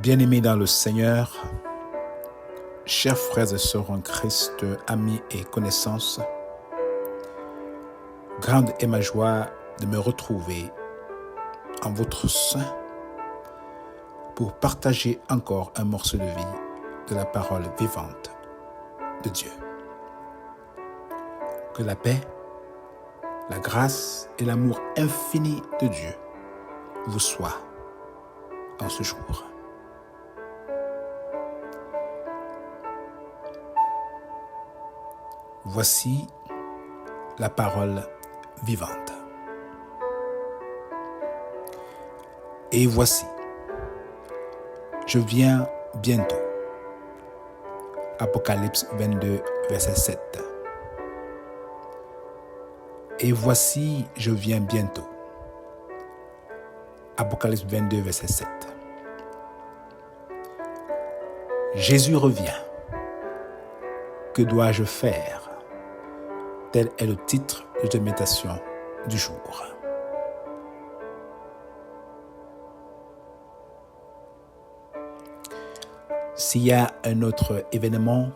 Bien-aimés dans le Seigneur, chers frères et sœurs en Christ, amis et connaissances, grande est ma joie de me retrouver en votre sein pour partager encore un morceau de vie de la parole vivante de Dieu. Que la paix, la grâce et l'amour infini de Dieu vous soient en ce jour. Voici la parole vivante. Et voici, je viens bientôt. Apocalypse 22, verset 7. Et voici, je viens bientôt. Apocalypse 22, verset 7. Jésus revient. Que dois-je faire? Tel est le titre de méditation du jour. S'il y a un autre événement,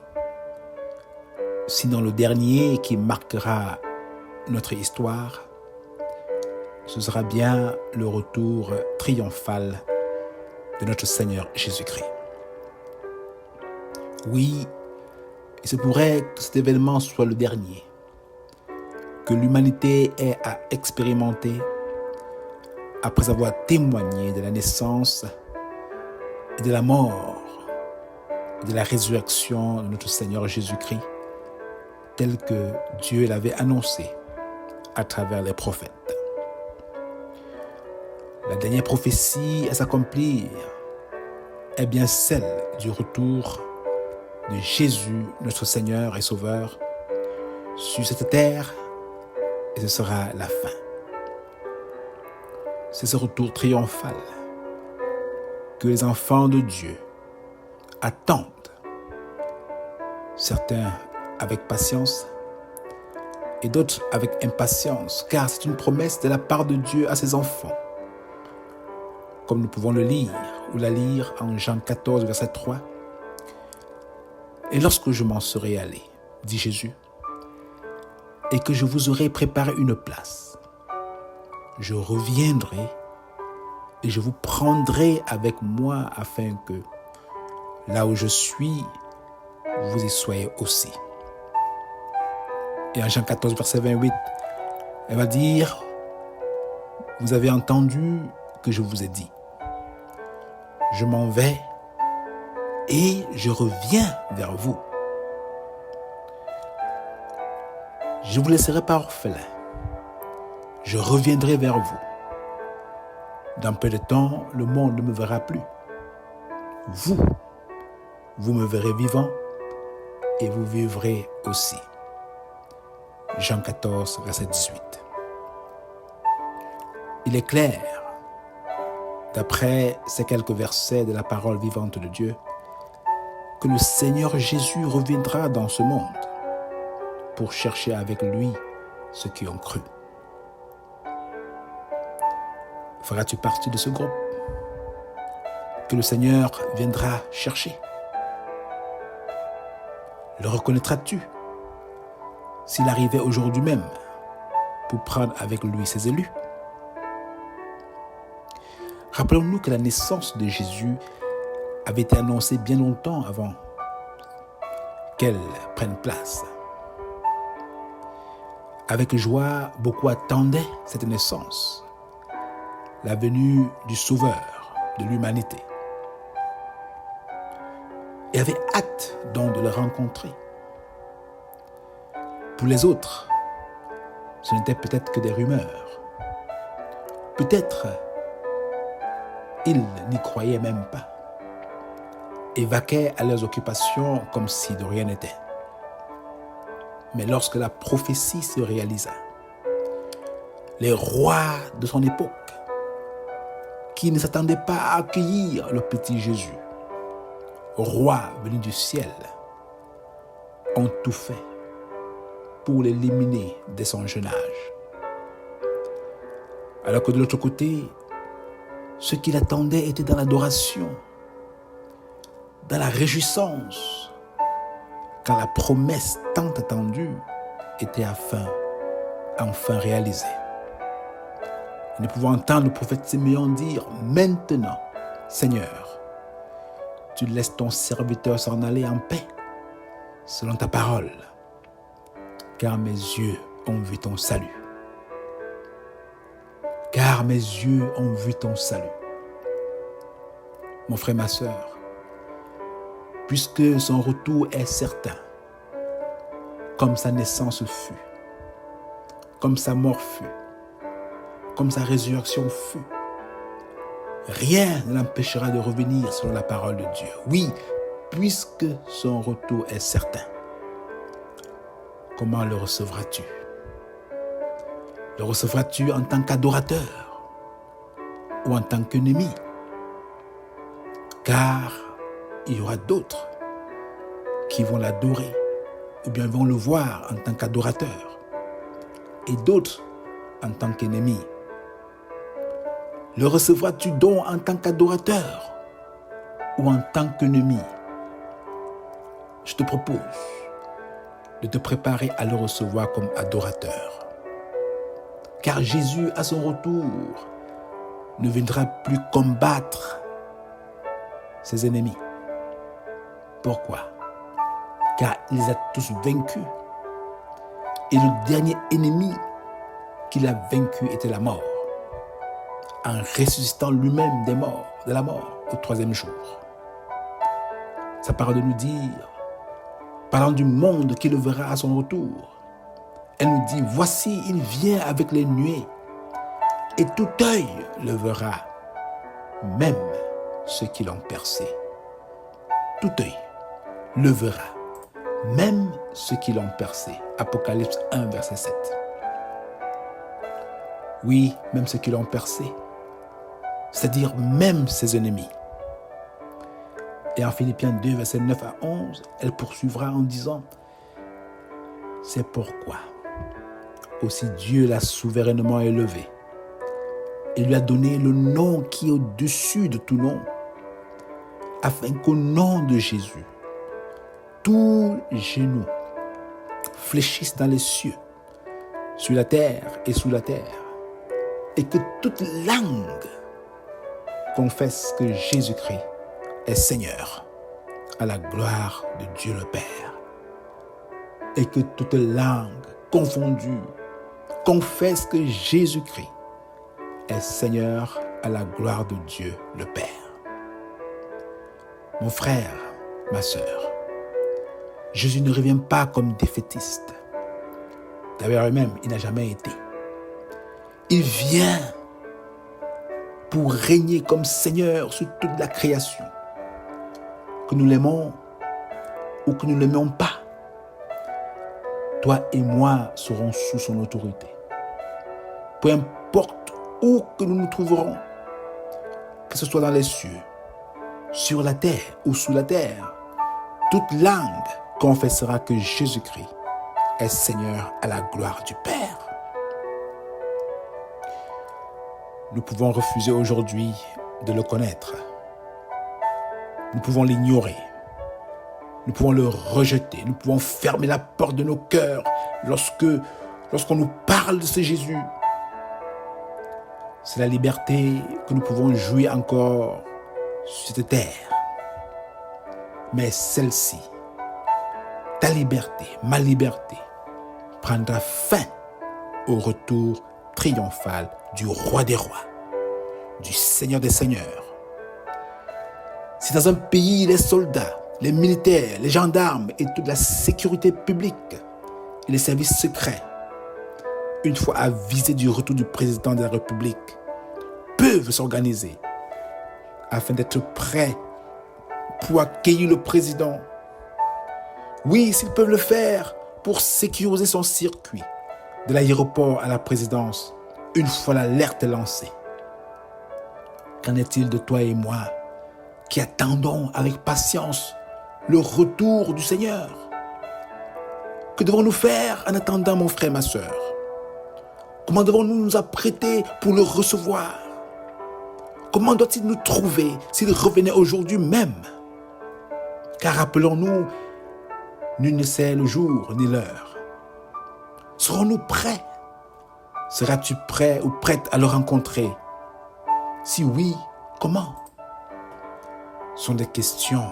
sinon le dernier qui marquera notre histoire, ce sera bien le retour triomphal de notre Seigneur Jésus-Christ. Oui, il se pourrait que cet événement soit le dernier que l'humanité ait à expérimenter après avoir témoigné de la naissance et de la mort et de la résurrection de notre Seigneur Jésus-Christ, tel que Dieu l'avait annoncé à travers les prophètes. La dernière prophétie à s'accomplir est bien celle du retour de Jésus, notre Seigneur et Sauveur, sur cette terre, et ce sera la fin. C'est ce retour triomphal que les enfants de Dieu attendent, certains avec patience et d'autres avec impatience, car c'est une promesse de la part de Dieu à ses enfants, comme nous pouvons le lire ou la lire en Jean 14, verset 3. Et lorsque je m'en serai allé, dit Jésus, et que je vous aurai préparé une place, je reviendrai et je vous prendrai avec moi afin que là où je suis, vous y soyez aussi. Et en Jean 14, verset 28, elle va dire, vous avez entendu que je vous ai dit, je m'en vais et je reviens vers vous. Je vous laisserai pas orphelin. Je reviendrai vers vous. Dans peu de temps, le monde ne me verra plus. Vous me verrez vivant et vous vivrez aussi. Jean 14, verset 18. Il est clair, d'après ces quelques versets de la parole vivante de Dieu, que le Seigneur Jésus reviendra dans ce monde pour chercher avec lui ceux qui ont cru. Feras-tu partie de ce groupe que le Seigneur viendra chercher? Le reconnaîtras-tu s'il arrivait aujourd'hui même pour prendre avec lui ses élus? Rappelons-nous que la naissance de Jésus avait été annoncée bien longtemps avant qu'elle prenne place. Avec joie, beaucoup attendaient cette naissance, la venue du Sauveur de l'humanité, et avaient hâte donc de le rencontrer. Pour les autres, ce n'était peut-être que des rumeurs. Peut-être ils n'y croyaient même pas et vaquaient à leurs occupations comme si de rien n'était. Mais lorsque la prophétie se réalisa, les rois de son époque, qui ne s'attendaient pas à accueillir le petit Jésus, roi venu du ciel, ont tout fait pour l'éliminer dès son jeune âge. Alors que de l'autre côté, ceux qui l'attendaient étaient dans l'adoration dans la réjouissance, car la promesse tant attendue était enfin réalisée. Nous pouvons entendre le prophète Simeon dire « Maintenant, Seigneur, tu laisses ton serviteur s'en aller en paix, selon ta parole, car mes yeux ont vu ton salut. » Car mes yeux ont vu ton salut. Mon frère, ma sœur, puisque son retour est certain, comme sa naissance fut, comme sa mort fut, comme sa résurrection fut, rien ne l'empêchera de revenir selon la parole de Dieu. Oui, puisque son retour est certain, comment le recevras-tu? Le recevras-tu en tant qu'adorateur ou en tant qu'ennemi? Car il y aura d'autres qui vont l'adorer ou bien vont le voir en tant qu'adorateur et d'autres en tant qu'ennemi. Le recevras-tu donc en tant qu'adorateur ou en tant qu'ennemi? Je te propose de te préparer à le recevoir comme adorateur. Car Jésus, à son retour, ne viendra plus combattre ses ennemis. Pourquoi? Car il les a tous vaincus. Et le dernier ennemi qu'il a vaincu était la mort, en ressuscitant lui-même de la mort au 3e jour. Sa parole de nous dire, parlant du monde qu'il verra à son retour, elle nous dit, voici, il vient avec les nuées, et tout œil le verra, même ceux qui l'ont percé. Tout œil le verra, même ceux qui l'ont percé. Apocalypse 1, verset 7. Oui, même ceux qui l'ont percé, c'est-à-dire même ses ennemis. Et en Philippiens 2, verset 9 à 11, elle poursuivra en disant, c'est pourquoi aussi Dieu l'a souverainement élevé et lui a donné le nom qui est au-dessus de tout nom, afin qu'au nom de Jésus, tout genou fléchisse dans les cieux, sur la terre et sous la terre, et que toute langue confesse que Jésus-Christ est Seigneur, à la gloire de Dieu le Père. Et que toute langue confondue confesse que Jésus-Christ est Seigneur, à la gloire de Dieu le Père. Mon frère, ma sœur, Jésus ne revient pas comme défaitiste. D'ailleurs, même, il n'a jamais été. Il vient pour régner comme Seigneur sur toute la création. Que nous l'aimons ou que nous ne l'aimions pas, toi et moi serons sous son autorité. Peu importe où que nous nous trouverons, que ce soit dans les cieux, sur la terre ou sous la terre, toute langue confessera que Jésus-Christ est Seigneur, à la gloire du Père. Nous pouvons refuser aujourd'hui de le connaître. Nous pouvons l'ignorer. Nous pouvons le rejeter. Nous pouvons fermer la porte de nos cœurs lorsqu'on nous parle de ce Jésus. C'est la liberté que nous pouvons jouir encore sur cette terre. Mais celle-ci, ta liberté, ma liberté, prendra fin au retour triomphal du roi des rois, du Seigneur des seigneurs. Si dans un pays, les soldats, les militaires, les gendarmes et toute la sécurité publique et les services secrets, une fois avisés du retour du président de la République, peuvent s'organiser afin d'être prêts pour accueillir le président. Oui, s'ils peuvent le faire pour sécuriser son circuit de l'aéroport à la présidence, une fois l'alerte lancée. Qu'en est-il de toi et moi qui attendons avec patience le retour du Seigneur? Que devons-nous faire en attendant, mon frère, ma sœur? Comment devons-nous nous apprêter pour le recevoir? Comment doit-il nous trouver s'il revenait aujourd'hui même? Car rappelons-nous, nul ne sait le jour ni l'heure. Serons-nous prêts? Seras-tu prêt ou prête à le rencontrer? Si oui, comment? Ce sont des questions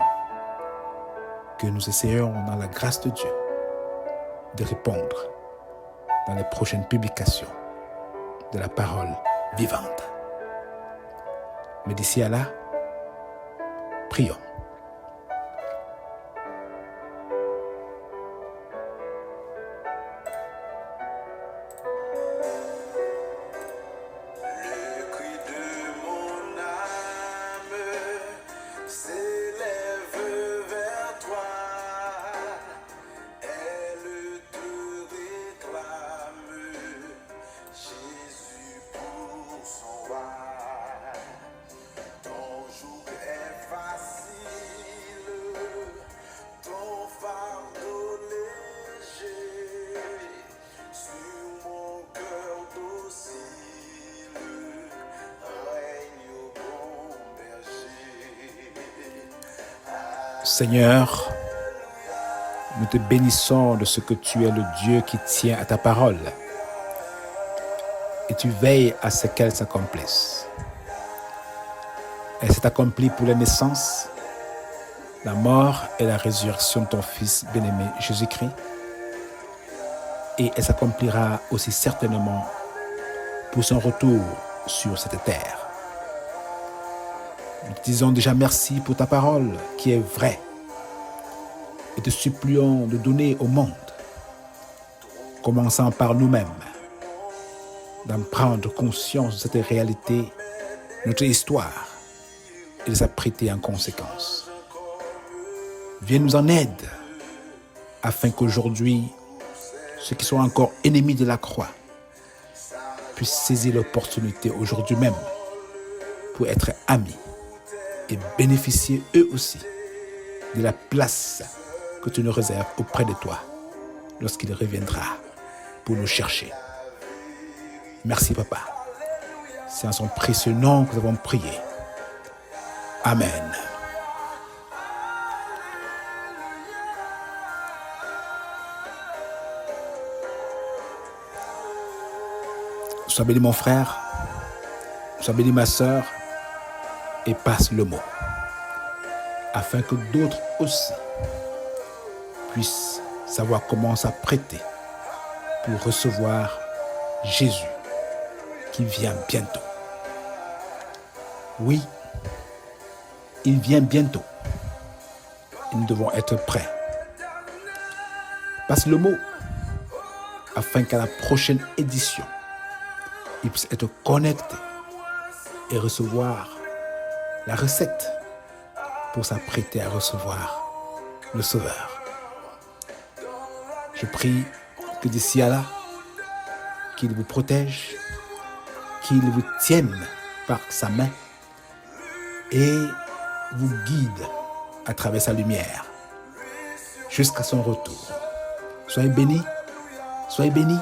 que nous essayons, dans la grâce de Dieu, de répondre dans les prochaines publications de la parole vivante. Mais d'ici à là, prions. Seigneur, nous te bénissons de ce que tu es le Dieu qui tient à ta parole et tu veilles à ce qu'elle s'accomplisse. Elle s'est accomplie pour la naissance, la mort et la résurrection de ton Fils bien-aimé Jésus-Christ, et elle s'accomplira aussi certainement pour son retour sur cette terre. Nous te disons déjà merci pour ta parole qui est vraie et te supplions de donner au monde, commençant par nous-mêmes, d'en prendre conscience de cette réalité, notre histoire, et de s'apprêter en conséquence. Viens nous en aide, afin qu'aujourd'hui, ceux qui sont encore ennemis de la croix puissent saisir l'opportunité aujourd'hui même pour être amis et bénéficier eux aussi de la place que tu nous réserves auprès de toi lorsqu'il reviendra pour nous chercher. Merci Papa. C'est en son précieux nom que nous avons prié. Amen. Sois béni mon frère, sois béni ma sœur, et passe le mot, afin que d'autres aussi puissent savoir comment s'apprêter pour recevoir Jésus qui vient bientôt. Oui, il vient bientôt et nous devons être prêts. Passe le mot afin qu'à la prochaine édition, il puisse être connecté et recevoir la recette pour s'apprêter à recevoir le Sauveur. Je prie que d'ici à là, qu'il vous protège, qu'il vous tienne par sa main et vous guide à travers sa lumière jusqu'à son retour. Soyez bénis, soyez bénis,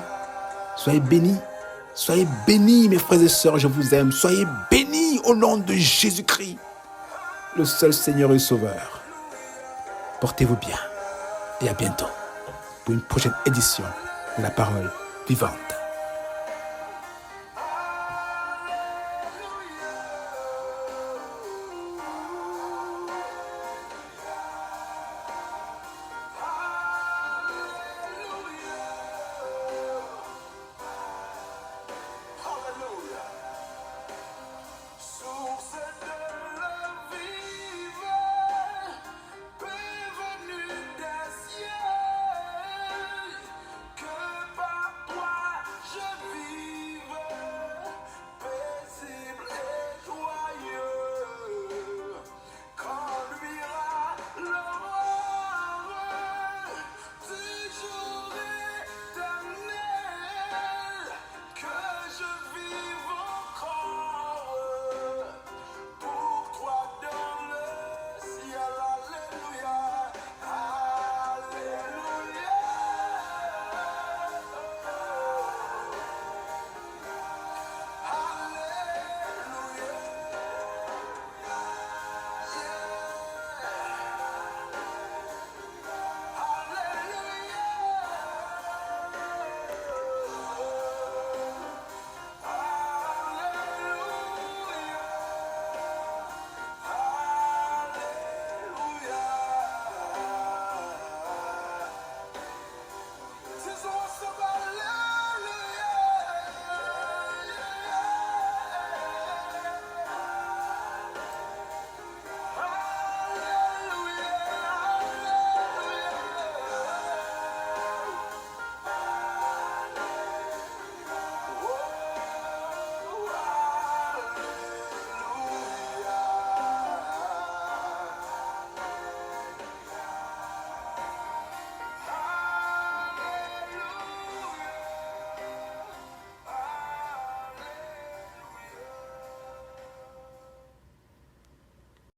soyez bénis, soyez bénis mes frères et sœurs, je vous aime. Soyez bénis au nom de Jésus-Christ, le seul Seigneur et Sauveur. Portez-vous bien et à bientôt pour une prochaine édition de la parole vivante.